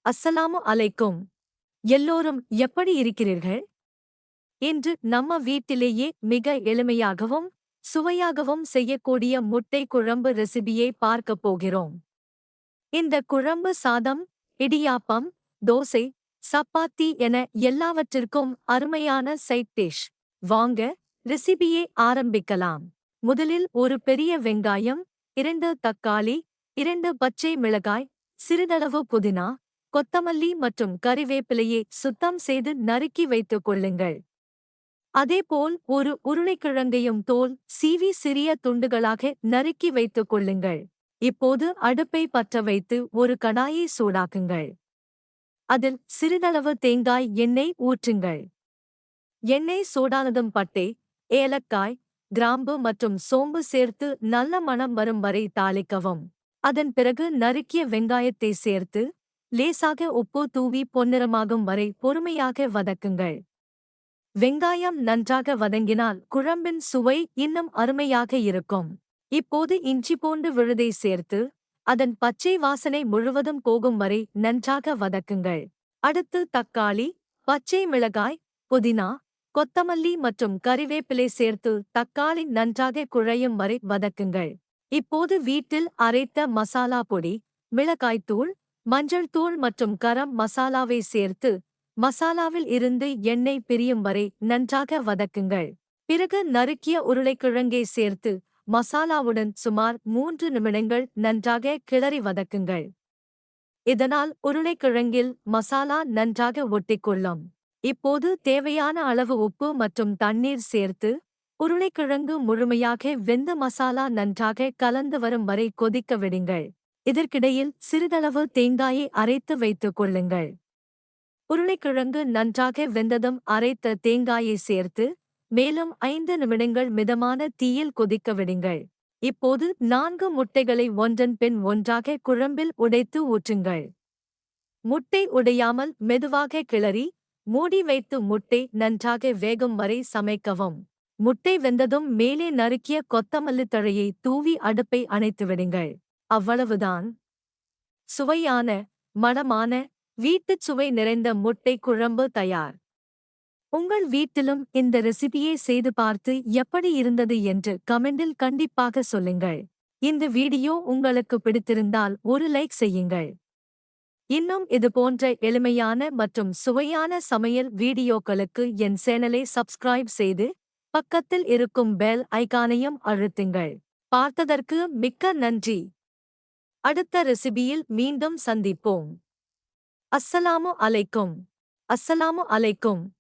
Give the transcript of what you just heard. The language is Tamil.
அஸ்ஸலாமு அலைக்கும். எல்லோரும் எப்படி இருக்கிறீர்கள்? இன்று நம்ம வீட்டிலேயே மிக எளிமையாகவும் சுவையாகவும் செய்யக்கூடிய முட்டை குழம்பு ரெசிபியை பார்க்கப் போகிறோம். இந்த குழம்பு சாதம், இடியாப்பம், தோசை, சப்பாத்தி என எல்லாவற்றிற்கும் அருமையான சைட் டிஷ். வாங்க ரெசிபியை ஆரம்பிக்கலாம். முதலில் ஒரு பெரிய வெங்காயம், 2 தக்காளி, 2 பச்சை மிளகாய், சிறிதளவு புதினா, கொத்தமல்லி மற்றும் கறிவேப்பிலையை சுத்தம் செய்து நறுக்கி வைத்துக் கொள்ளுங்கள். அதேபோல் ஒரு உருளைக்கிழங்கையும் தோல் சீவி சிறிய துண்டுகளாக நறுக்கி வைத்துக் கொள்ளுங்கள். இப்போது அடுப்பை பற்ற வைத்து ஒரு கடாயை சூடாக்குங்கள். அதில் சிறிதளவு தேங்காய் எண்ணெய் ஊற்றுங்கள். எண்ணெய் சூடானதும் பட்டை, ஏலக்காய், கிராம்பு மற்றும் சோம்பு சேர்த்து நல்ல மணம் வரும் வரை தாளிக்கவும். அதன் பிறகு நறுக்கிய வெங்காயத்தை சேர்த்து லேசாக உப்பு தூவி பொன்னிறமாகும் வரை பொறுமையாக வதக்குங்கள். வெங்காயம் நன்றாக வதங்கினால் குழம்பின் சுவை இன்னும் அருமையாக இருக்கும். இப்போது இஞ்சி பூண்டு விழுதை சேர்த்து அதன் பச்சை வாசனை முழுவதும் போகும் வரை நன்றாக வதக்குங்கள். அடுத்து தக்காளி, பச்சை மிளகாய், புதினா, கொத்தமல்லி மற்றும் கறிவேப்பிலை சேர்த்து தக்காளி நன்றாக குழையும் வரை வதக்குங்கள். இப்போது வீட்டில் அரைத்த மசாலா பொடி, மிளகாய்த்தூள், மஞ்சள் தூள் மற்றும் கரம் மசாலாவை சேர்த்து மசாலாவில் இருந்து எண்ணெய் பிரியும் வரை நன்றாக வதக்குங்கள். பிறகு நறுக்கிய உருளைக்கிழங்கை சேர்த்து மசாலாவுடன் சுமார் 3 நிமிடங்கள் நன்றாக கிளறி வதக்குங்கள். இதனால் உருளைக்கிழங்கில் மசாலா நன்றாக ஒட்டிக்கொள்ளும். இப்போது தேவையான அளவு உப்பு மற்றும் தண்ணீர் சேர்த்து உருளைக்கிழங்கு முழுமையாக வெந்து மசாலா நன்றாக கலந்து வரும் வரை கொதிக்க விடுங்கள். இதற்கிடையில் சிறிதளவு தேங்காயை அரைத்து வைத்துக் கொள்ளுங்கள். உருளைக்கிழங்கு நன்றாக வெந்ததும் அரைத்த தேங்காயை சேர்த்து மேலும் 5 நிமிடங்கள் மிதமான தீயில் கொதிக்க விடுங்கள். இப்போது 4 முட்டைகளை ஒன்றன் பின் ஒன்றாக குழம்பில் உடைத்து ஊற்றுங்கள். முட்டை உடையாமல் மெதுவாக கிளறி மூடி வைத்து முட்டை நன்றாக வேகும் வரை சமைக்கவும். முட்டை வெந்ததும் மேலே நறுக்கிய கொத்தமல்லி தழையை தூவி அடுப்பை அணைத்துவிடுங்கள். அவ்வளவுதான். சுவையான, மணமான, வீட்டுச் சுவை நிறைந்த முட்டை குழம்பு தயார். உங்கள் வீட்டிலும் இந்த ரெசிபியை செய்து பார்த்து எப்படி இருந்தது என்று கமெண்டில் கண்டிப்பாக சொல்லுங்கள். இந்த வீடியோ உங்களுக்கு பிடித்திருந்தால் ஒரு லைக் செய்யுங்கள். இன்னும் இதுபோன்ற எளிமையான மற்றும் சுவையான சமையல் வீடியோக்களுக்கு என் சேனலை சப்ஸ்கிரைப் செய்து பக்கத்தில் இருக்கும் பெல் ஐகானையும் அழுத்துங்கள். பார்த்ததற்கு மிக்க நன்றி. அடுத்த ரெசிபியில் மீண்டும் சந்திப்போம். அஸ்ஸலாமு அலைக்கும். அஸ்ஸலாமு அலைக்கும்.